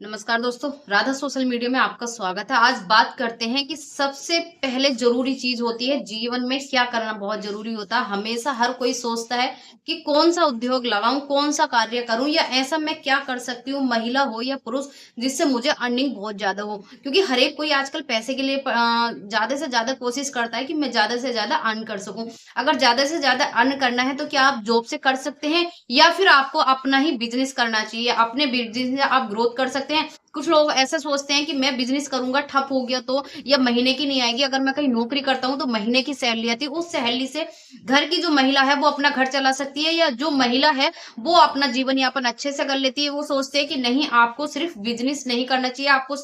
नमस्कार दोस्तों, Radha social media में आपका स्वागत है। आज बात करते हैं कि सबसे पहले ज़रूरी चीज़ होती है जीवन में क्या करना बहुत ज़रूरी होता है। हमेशा हर कोई सोचता है कि कौन-सा उद्योग लगाऊँ, कौन-सा कार्य करूँ या ऐसा मैं क्या कर सकती हूँ, महिला हो या पुरुष, जिससे मुझे अर्निंग बहुत ज़्यादा हो। क्योंकि हर एक कोई आजकल पैसे के लिए ज़्यादा से ज़्यादा कोशिश करता है कि मैं ज़्यादा से ज़्यादा अर्न कर सकूँ। अगर ज़्यादा से ज़्यादा अर्न करना है तो क्या आप जॉब से कर सकते हैं या फिर आपको अपना ही बिज़नेस करना चाहिए। अपने बिज़नेस से आप ग्रोथ कर सकते हैं। कुछ लोग ऐसा सोचते हैं कि मैं बिज़नेस करूँगा, ठप हो गया तो या महीने की नहीं आएगी। अगर मैं कहीं नौकरी करता हूँ तो महीने की सैलरी आती है। उस सैलरी से घर की जो महिला है वो अपना घर चला सकती है या जो महिला है वो अपना जीवन यापन अच्छे से कर लेती है। वो सोचते हैं कि नहीं, आपको सिर्फ बिज़नेस नहीं करना चाहिए, आपको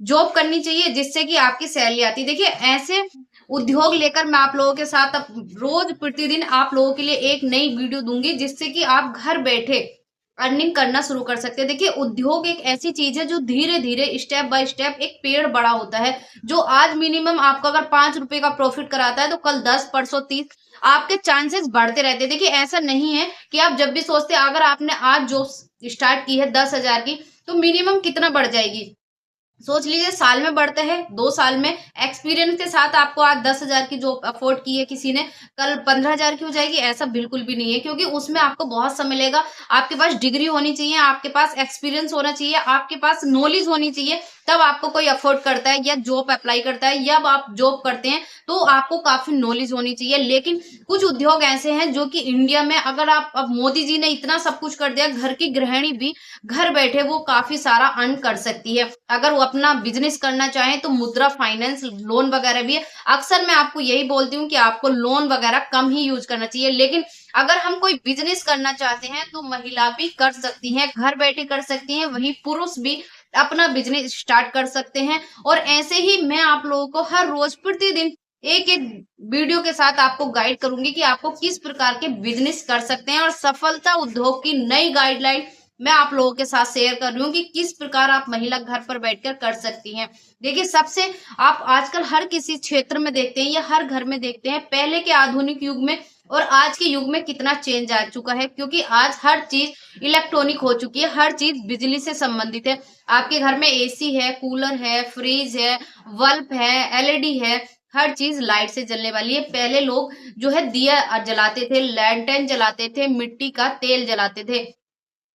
जॉब करनी चाहिए जिससे कि आपकी सैलरी आती है। देखिए, ऐसे उद्योग लेकर मैं आप लोगों के साथ अब रोज़ प्रतिदिन आप लोगों के लिए एक नई वीडियो दूँगी जिससे कि आप घर बैठे अर्निंग करना शुरू कर सकते हैं। देखिए, उद्योग एक ऐसी चीज़ है जो धीरे-धीरे, स्टेप बाय स्टेप एक पेड़ बड़ा होता है, जो आज मिनिमम आपको अगर ₹5 का प्रॉफ़िट कराता है, तो कल 10, परसों 30 आपके चांसेस बढ़ते रहते हैं। देखिए, ऐसा नहीं है कि आप जब भी सोचते हैं अगर आपने आज जॉब स्टार्ट की है 10,000 की, तो मिनिमम कितना बढ़ जाएगी? सोच लीजिए, साल में बढ़ते हैं, 2 साल में एक्सपीरियंस के साथ आपको आज 10,000 की जॉब अफ़ोर्ड की है किसी ने, कल 15,000 की हो जाएगी, ऐसा बिल्कुल भी नहीं है क्योंकि उसमें आपको बहुत समय लगेगा। आपके पास डिग्री होनी चाहिए, आपके पास एक्सपीरियंस होना चाहिए, आपके पास नॉलेज होनी चाहिए, तब आपको कोई अफ़ोर्ड करता है या जॉब अप्लाई करता है या आप जॉब करते हैं, तो आपको काफ़ी नॉलेज होनी चाहिए। लेकिन कुछ उद्योग ऐसे हैं जो कि इंडिया में अगर आप अब मोदी जी ने इतना सब कुछ कर दिया, घर की गृहिणी भी घर बैठे वो काफ़ी सारा अर्न कर सकती है। अगर वो अपना बिज़नेस करना चाहें तो मुद्रा फाइनेंस लोन वगैरह भी है। अक्सर मैं आपको यही बोलती हूँ कि आपको लोन वगैरह कम ही यूज़ करना चाहिए। लेकिन अगर हम कोई बिज़नेस करना चाहते हैं तो महिला भी कर सकती हैं, घर बैठे कर सकती हैं, वहीं पुरुष भी अपना बिज़नेस स्टार्ट कर सकते हैं। और ऐसे ही मैं आप लोगों को हर रोज़ प्रतिदिन एक-एक वीडियो के साथ आपको गाइड करूँगी कि आपको किस प्रकार के बिज़नेस कर सकते हैं और सफलता उद्योग की नई गाइडलाइन मैं आप लोगों के साथ शेयर कर रही हूँ कि किस प्रकार आप महिला घर पर बैठकर कर सकती हैं। देखिए, सबसे आप आजकल हर किसी क्षेत्र में देखते हैं या हर घर में देखते हैं, पहले के आधुनिक युग में और आज के युग में कितना चेंज आ चुका है क्योंकि आज हर चीज़ इलेक्ट्रॉनिक हो चुकी है, हर चीज़ बिजली से संबंधित है। आपके घर में एसी है, कूलर है, फ्रिज है, बल्ब है, एलईडी है, हर चीज़ लाइट से जलने वाली है। पहले लोग जो है दिया जलाते थे, लैंटर्न जलाते थे, मिट्टी का तेल जलाते थे।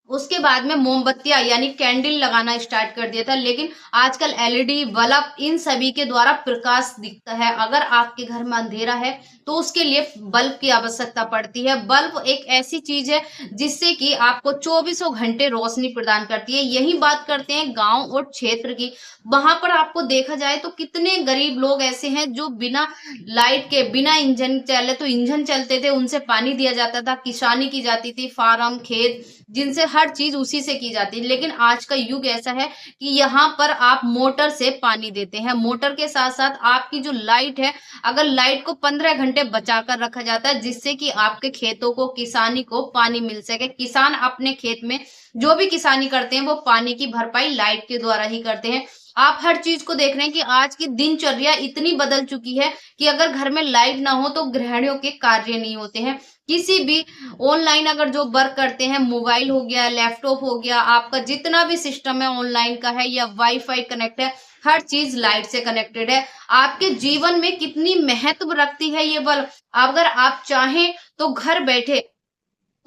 उसके बाद में मोमबत्तियाँ यानी कैंडल लगाना स्टार्ट कर दिया था, लेकिन आजकल एलईडी बल्ब इन सभी के द्वारा प्रकाश दिखता है। अगर आपके घर में अंधेरा है, तो उसके लिए बल्ब की आवश्यकता पड़ती है। बल्ब एक ऐसी चीज़ है, जिससे कि आपको चौबीसों घंटे रोशनी प्रदान करती है। यही बात करते हैं गाँव और क्षेत्र की, वहाँ पर आपको देखा जाए तो कितने गरीब लोग ऐसे हैं जो बिना लाइट के, बिना इंजन चले तो इंजन चलते थे, उनसे पानी दिया जाता था, किसानी की जाती थी, फार्म, खेत जिनसे हर चीज़ उसी से की जाती है। लेकिन आज का युग ऐसा है कि यहाँ पर आप मोटर से पानी देते हैं। मोटर के साथ-साथ आपकी जो लाइट है, अगर लाइट को 15 घंटे बचा कर रखा जाता है जिससे कि आपके खेतों को, किसानी को पानी मिल सके। किसान अपने खेत में जो भी किसानी करते हैं वो पानी की भरपाई लाइट के द्वारा ही करते हैं। आप हर चीज़ को देख रहे हैं कि आज की दिनचर्या इतनी बदल चुकी है कि अगर घर में लाइट ना हो तो गृहिणियों के कार्य नहीं होते हैं। किसी भी ऑनलाइन अगर जो वर्क करते हैं, मोबाइल हो गया, लैपटॉप हो गया, आपका जितना भी सिस्टम है ऑनलाइन का है या वाईफ़ाई कनेक्ट है, हर चीज़ लाइट से कनेक्टेड है। आपके जीवन में कितनी महत्व रखती है ये बल्ब, अगर आप चाहें तो घर बैठे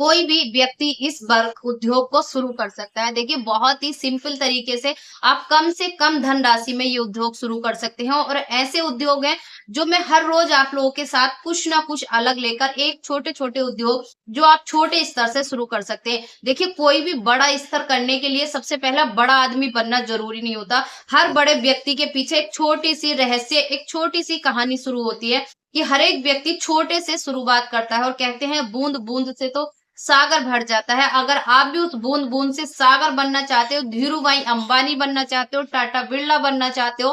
कोई भी व्यक्ति इस वर्क उद्योग को शुरू कर सकता है। देखिए, बहुत ही सिंपल तरीके से कम धनराशि में ये उद्योग शुरू कर सकते हैं और ऐसे उद्योग हैं जो मैं हर रोज आप लोगों के साथ कुछ ना कुछ अलग लेकर एक छोटे-छोटे उद्योग जो आप छोटे स्तर से शुरू कर सकते हैं। देखिए, कोई भी बड़ा स्तर करने के लिए सबसे पहला बड़ा आदमी बनना ज़रूरी नहीं होता। हर बड़े व्यक्ति के पीछे एक छोटी-सी रहस्य, एक छोटी-सी कहानी शुरू होती है कि हर एक व्यक्ति छोटे से शुरुआत करता है और कहते हैं बूँद-बूँद से तो सागर भर जाता है। अगर आप भी उस बूंद-बूंद से सागर बनना चाहते हो, धीरूभाई अंबानी बनना चाहते हो, टाटा बिरला बनना चाहते हो,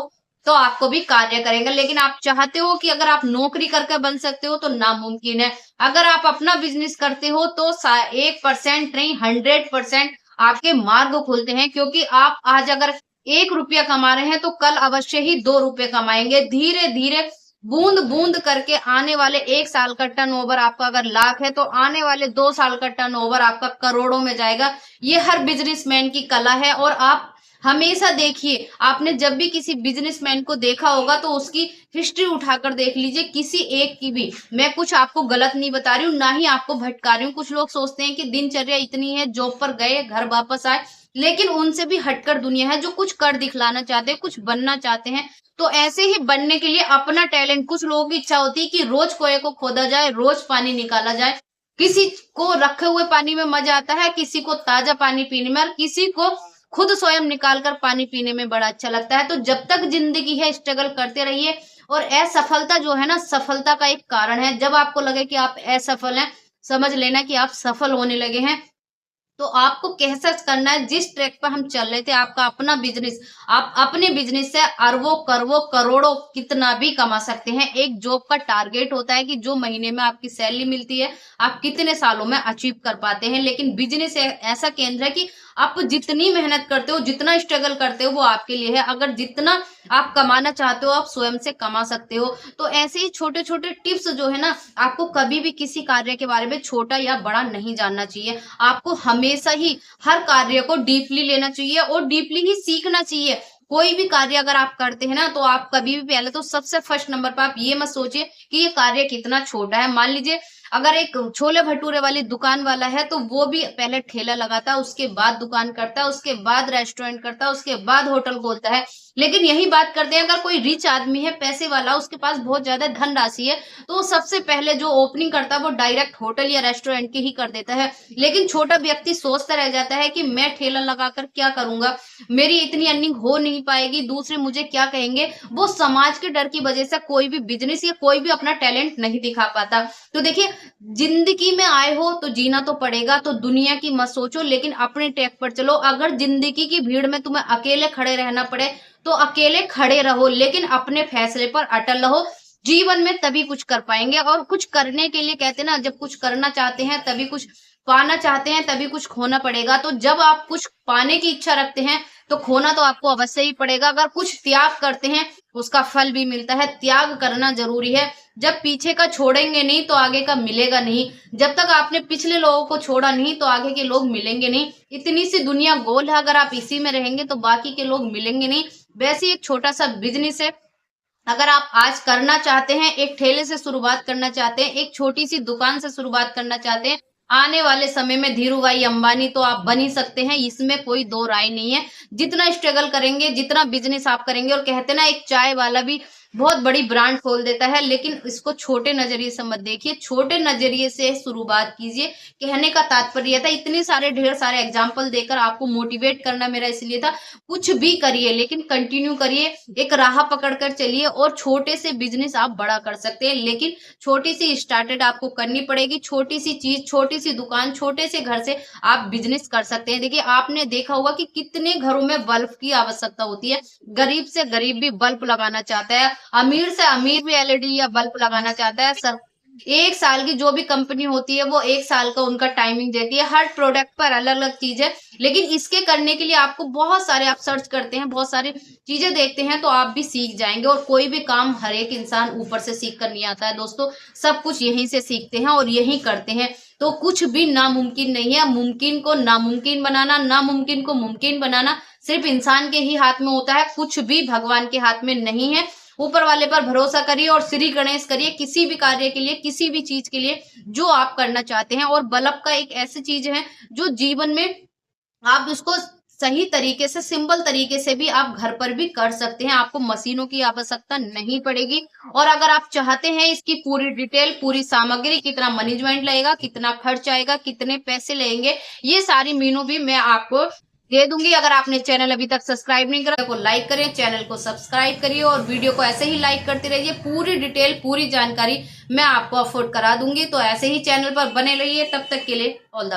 तो आपको भी कार्य करेंगे। लेकिन आप चाहते हो कि अगर आप नौकरी करके बन सकते हो, तो नामुमकिन है। अगर आप अपना बिज़नेस करते हो, तो सा 1% नहीं 100% आपके मार्ग खुलते हैं क्योंकि आप आज अगर ₹1 कमा रहे हैं, तो कल अवश्य ही ₹2 कमाएँगे। धीरे-धीरे बूंद-बूंद करके आने वाले 1 साल का टर्नओवर आपका अगर लाख है, तो आने वाले 2 साल का टर्नओवर आपका करोड़ों में जाएगा। ये हर बिज़नेसमैन की कला है और आप हमेशा देखिए, आपने जब भी किसी बिजनेसमैन को देखा होगा तो उसकी हिस्ट्री उठाकर देख लीजिए, किसी एक की भी। मैं कुछ आपको गलत नहीं बता रही हूँ, ना ही आपको भटका रही हूँ। कुछ लोग सोचते हैं कि दिनचर्या इतनी है, जॉब पर गए, घर वापस आए, लेकिन उनसे भी हटकर दुनिया है, जो कुछ कर दिखलाना चाहते हैं, कुछ बनना चाहते हैं। तो ऐसे ही बनने के लिए अपना टैलेंट, कुछ लोगों की इच्छा होती है कि रोज कुएं को खोदा जाए, रोज पानी निकाला जाए। किसी को रखे हुए पानी में मजा आता है, किसी को ताजा पानी पीने में, और किसी को खुद स्वयं निकाल कर पानी पीने में बड़ा अच्छा लगता है। तो जब तक जिंदगी है, स्ट्रगल करते रहिए। और असफलता जो है ना, सफलता का एक कारण है। जब आपको लगे कि आप असफल हैं, समझ लेना कि आप सफल होने लगे हैं। तो आपको कैसा करना है, जिस ट्रैक पर हम चल रहे थे, आपका अपना बिजनेस, आप अपने बिजनेस से अरबों करबों करोड़ों कितना भी कमा सकते हैं। एक जॉब का टारगेट होता है कि जो महीने में आपकी सैलरी मिलती है, आप कितने सालों में अचीव कर पाते हैं। लेकिन बिजनेस ऐसा केंद्र है कि आप जितनी मेहनत करते हो, जितना स्ट्रगल करते हो, वो आपके लिए है। अगर जितना आप कमाना चाहते हो, आप स्वयं से कमा सकते हो। तो ऐसे ही छोटे छोटे टिप्स जो है ना, आपको कभी भी किसी कार्य के बारे में छोटा या बड़ा नहीं जानना चाहिए। आपको हमेशा ही हर कार्य को डीपली लेना चाहिए और डीपली ही सीखना चाहिए। कोई भी कार्य अगर आप करते हैं ना, तो आप कभी भी पहले तो सबसे फर्स्ट नंबर पर आप ये मत सोचिए कि ये कार्य कितना छोटा है। मान लीजिए अगर एक छोले भटूरे वाली दुकान वाला है, तो वो भी पहले ठेला लगाता है, उसके बाद दुकान करता है, उसके बाद रेस्टोरेंट करता है, उसके बाद होटल खोलता है। लेकिन यही बात करते हैं, अगर कोई रिच आदमी है, पैसे वाला, उसके पास बहुत ज्यादा धनराशि है, तो वो सबसे पहले जो ओपनिंग करता है, वो डायरेक्ट होटल या रेस्टोरेंट की ही कर देता है। लेकिन छोटा व्यक्ति सोचता रह जाता है कि मैं ठेला लगाकर क्या करूंगा, मेरी इतनी अर्निंग हो नहीं पाएगी, दूसरे मुझे क्या कहेंगे। वो समाज के डर की वजह से कोई भी बिजनेस या कोई भी अपना टैलेंट नहीं दिखा पाता। तो देखिए, जिंदगी में आए हो तो जीना तो पड़ेगा, तो दुनिया की मत सोचो, लेकिन अपने ट्रैक पर चलो। अगर जिंदगी की भीड़ में तुम्हें अकेले खड़े रहना पड़े, तो अकेले खड़े रहो, लेकिन अपने फैसले पर अटल रहो। जीवन में तभी कुछ कर पाएंगे। और कुछ करने के लिए कहते हैं ना, जब कुछ करना चाहते हैं तभी कुछ पाना चाहते हैं, तभी कुछ खोना पड़ेगा। तो जब आप कुछ पाने की इच्छा रखते हैं, तो खोना तो आपको अवश्य ही पड़ेगा। अगर कुछ त्याग करते हैं, उसका फल भी मिलता है। त्याग करना जरूरी है। जब पीछे का छोड़ेंगे नहीं, तो आगे का मिलेगा नहीं। जब तक आपने पिछले लोगों को छोड़ा नहीं, तो आगे के लोग मिलेंगे नहीं। इतनी सी दुनिया गोल है, अगर आप इसी में रहेंगे तो बाकी के लोग मिलेंगे नहीं। वैसे ही एक छोटा सा बिजनेस है, अगर आप आज करना चाहते हैं, एक ठेले से शुरुआत करना चाहते हैं, एक छोटी सी दुकान से शुरुआत करना चाहते हैं, आने वाले समय में धीरूभाई अंबानी तो आप बन ही सकते हैं, इसमें कोई दो राय नहीं है। जितना स्ट्रगल करेंगे, जितना बिजनेस आप करेंगे, और कहते हैं ना, एक चाय वाला भी बहुत बड़ी ब्रांड खोल देता है, लेकिन इसको छोटे नजरिए से मत देखिए, छोटे नजरिए से शुरुआत कीजिए। कहने का तात्पर्य था, इतने सारे ढेर सारे एग्जाम्पल देकर आपको मोटिवेट करना मेरा इसलिए था। कुछ भी करिए, लेकिन कंटिन्यू करिए, एक राह पकड़कर चलिए, और छोटे से बिजनेस आप बड़ा कर सकते हैं। लेकिन छोटी सी स्टार्टेड आपको करनी पड़ेगी, छोटी सी चीज, छोटी सी दुकान, छोटे से घर से आप बिजनेस कर सकते हैं। देखिए, आपने देखा होगा कि कितने घरों में बल्ब की आवश्यकता होती है। गरीब से गरीब भी बल्ब लगाना चाहता है, अमीर से अमीर भी एलईडी या बल्ब लगाना चाहता है। सर, एक साल की जो भी कंपनी होती है, वो एक साल का उनका टाइमिंग देती है। हर प्रोडक्ट पर अलग अलग चीज है। लेकिन इसके करने के लिए आपको बहुत सारे, आप सर्च करते हैं, बहुत सारी चीजें देखते हैं, तो आप भी सीख जाएंगे। और कोई भी काम हर एक इंसान ऊपर से सीख कर नहीं आता है दोस्तों, सब कुछ यहीं से सीखते हैं और यहीं करते हैं। तो कुछ भी नामुमकिन नहीं है। मुमकिन को नामुमकिन बनाना, नामुमकिन को मुमकिन बनाना सिर्फ इंसान के ही हाथ में होता है, कुछ भी भगवान के हाथ में नहीं है। ऊपर वाले पर भरोसा करिए और श्री गणेश करिए, किसी भी कार्य के लिए, किसी भी चीज के लिए जो आप करना चाहते हैं। और बल्ब का एक ऐसी चीज है जो जीवन में आप उसको सही तरीके से, सिंपल तरीके से भी आप घर पर भी कर सकते हैं। आपको मशीनों की आवश्यकता नहीं पड़ेगी। और अगर आप चाहते हैं इसकी पूरी डिटेल, पूरी सामग्री, कितना मैनेजमेंट लगेगा, कितना खर्च आएगा, कितने पैसे लगेंगे, ये सारी मीनू भी मैं आपको दे दूंगी। अगर आपने चैनल अभी तक सब्सक्राइब नहीं करा, तो लाइक करें, चैनल को सब्सक्राइब करिए और वीडियो को ऐसे ही लाइक करते रहिए। पूरी डिटेल, पूरी जानकारी मैं आपको अफोर्ड करा दूंगी। तो ऐसे ही चैनल पर बने रहिए। तब तक के लिए ऑल द